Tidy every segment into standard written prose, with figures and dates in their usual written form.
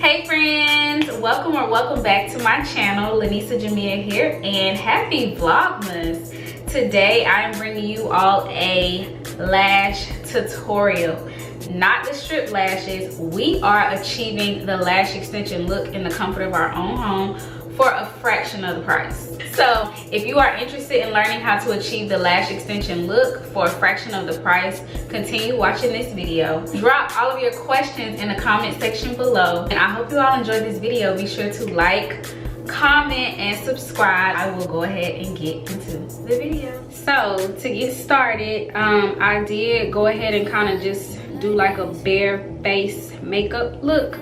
Hey friends, welcome back to my channel. LanisaJamia here, and happy Vlogmas. Today I am bringing you all a lash tutorial. Not the strip lashes. We are achieving the lash extension look in the comfort of our own home for a fraction of the price. So if you are interested in learning how to achieve the lash extension look for a fraction of the price, continue watching this video. Drop all of your questions in the comment section below, and I hope you all enjoyed this video. Be sure to like, comment, and subscribe. I will go ahead and get into the video. So to get started, I did go ahead and kind of just do like a bare face makeup look.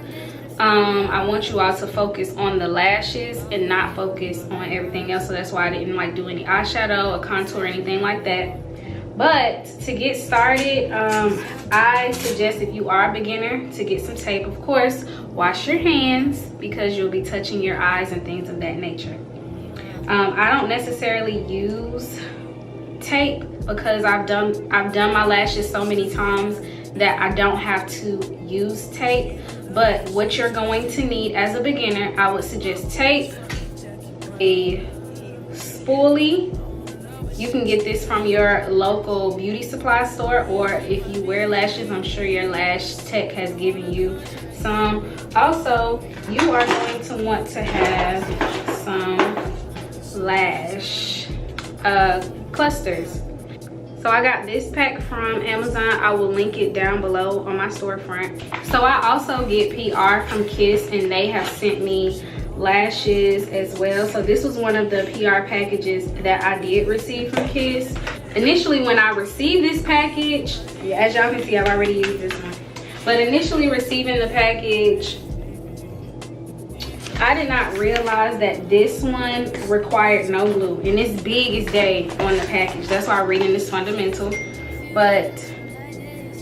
I want you all to focus on the lashes and not focus on everything else, so that's why I didn't like do any eyeshadow or contour or anything like that. But to get started, I suggest, if you are a beginner, to get some tape. Of course, wash your hands because you'll be touching your eyes and things of that nature. I don't necessarily use tape because I've done my lashes so many times that I don't have to use tape. But what you're going to need as a beginner, I would suggest tape, a spoolie. You can get this from your local beauty supply store, or if you wear lashes, I'm sure your lash tech has given you some. Also, you are going to want to have some lash clusters. So I got this pack from Amazon. I will link it down below on my storefront. So I also get PR from Kiss, and they have sent me lashes as well. So this was one of the PR packages that I did receive from Kiss. Initially, when I received this package, as y'all can see, I've already used this one. But initially receiving the package, I did not realize that this one required no glue, and it's big as day on the package. That's why I'm reading this fundamental. But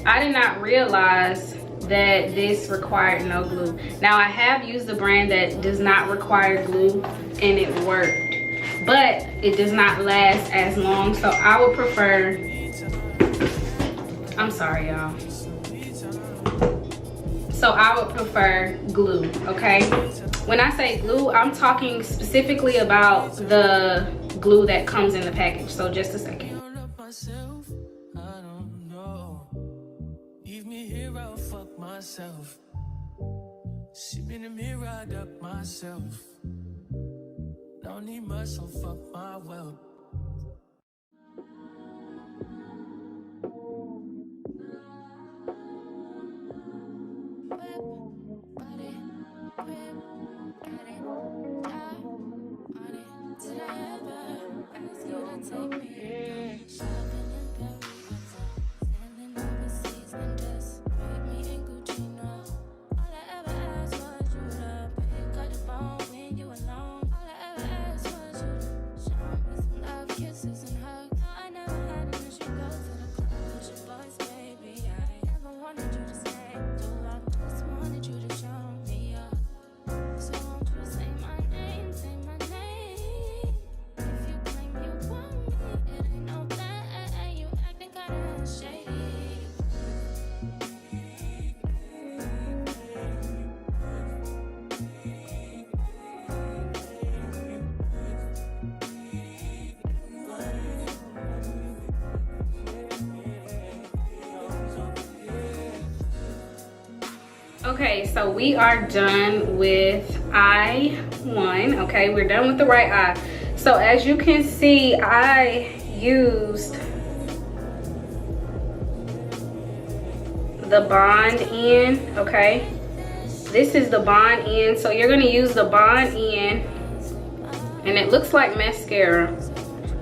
I did not realize that this required no glue. Now I have used a brand that does not require glue, and it worked, but it does not last as long. So I would prefer, I'm sorry y'all. So I would prefer glue, okay? When I say glue, I'm talking specifically about the glue that comes in the package. So just a second. See me in the mirror, I duck myself. Don't need much, so fuck my wealth. Okay, so we are done with eye one. Okay, we're done with the right eye. So as you can see, I used the bond end. Okay, this is the bond end. So you're gonna use the bond end, and it looks like mascara.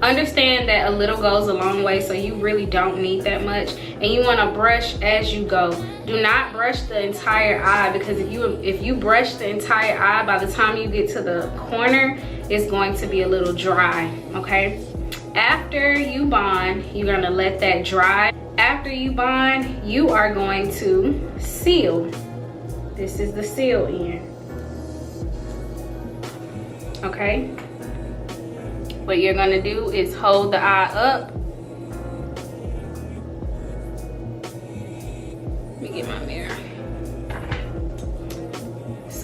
Understand that a little goes a long way, so you really don't need that much, and you want to brush as you go. Do not brush the entire eye, because if you brush the entire eye, by the time you get to the corner, it's going to be a little dry. Okay, after you bond, you're gonna let that dry. After you bond, you are going to seal. This is the seal end. Okay, what you're gonna do is hold the eye up. Let me get my mirror.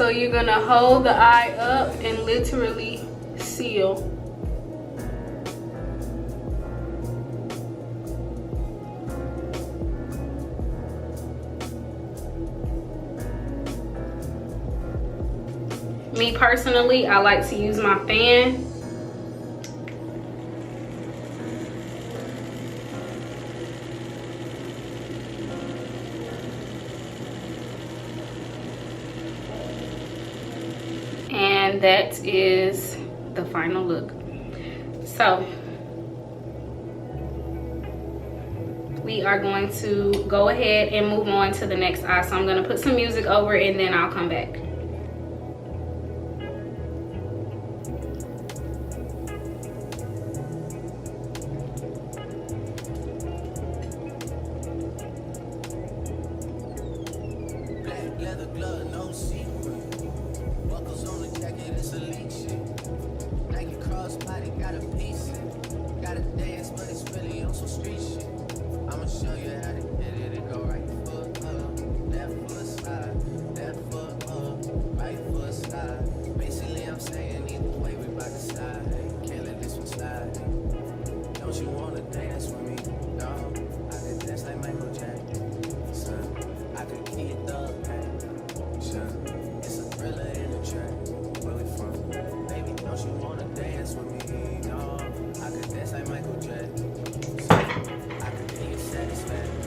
So you're gonna hold the eye up and literally seal. Me personally, I like to use my fan. And that is the final look. So we are going to go ahead and move on to the next eye. So I'm going to put some music over it and then I'll come back. Leather glove, no secret. Buckles on the jacket, it's elite shit. Nike crossbody, got a piece. Gotta dance, but it's really on some street shit. I'ma show you how to get it. It go right foot up, left foot slide, left foot up, right foot slide. Basically, I'm saying either way, we bout to slide. Can't let this one slide. Don't you wanna dance with me? No, I can dance like Michael Jackson. Son, I could keep it up. It's a thriller in the track. Where we from? Baby, don't you wanna dance with me? No, I could dance like Michael Jackson. I could be your satisfaction.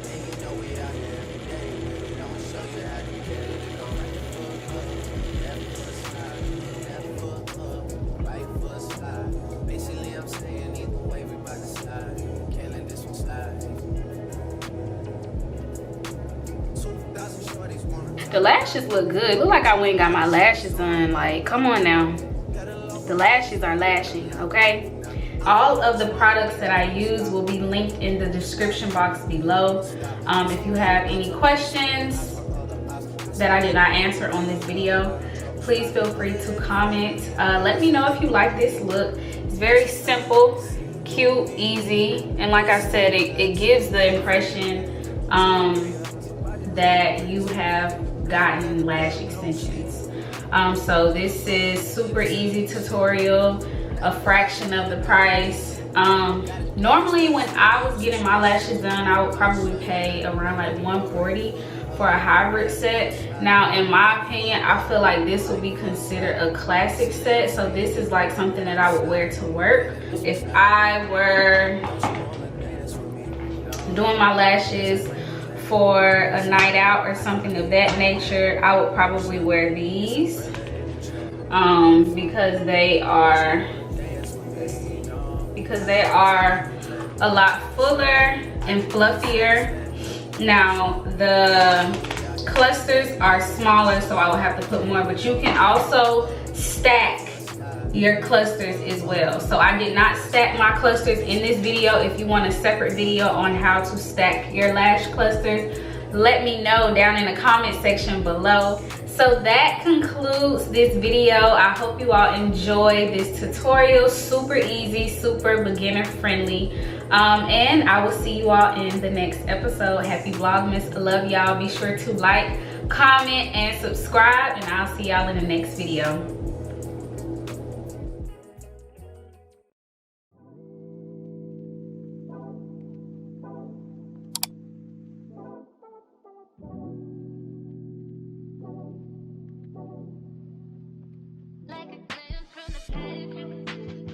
And you know we out here every day with it. I'ma show you how to get it. Go right foot up, left foot slide, left foot up, right foot slide. Basically, I'm saying either way we bout to slide. Can't let this one slide. The lashes look good. Look like I went and got my lashes done. Like, come on now. The lashes are lashing, okay? All of the products that I use will be linked in the description box below. If you have any questions that I did not answer on this video, please feel free to comment. Let me know if you like this look. It's very simple, cute, easy, and like I said, it gives the impression that you have gotten lash extensions. So this is super easy tutorial, a fraction of the price. Normally when I was getting my lashes done, I would probably pay around like $140 for a hybrid set. Now in my opinion, I feel like this would be considered a classic set. So this is like something that I would wear to work. If I were doing my lashes for a night out or something of that nature, I would probably wear these because they are a lot fuller and fluffier. Now the clusters are smaller, so I will have to put more, but you can also stack your clusters as well. So I did not stack my clusters in this video. If you want a separate video on how to stack your lash clusters, let me know down in the comment section below. So that concludes this video. I hope you all enjoyed this tutorial. Super easy, super beginner friendly. And I will see you all in the next episode. Happy Vlogmas. I love y'all. Be sure to like, comment, and subscribe, and I'll see y'all in the next video.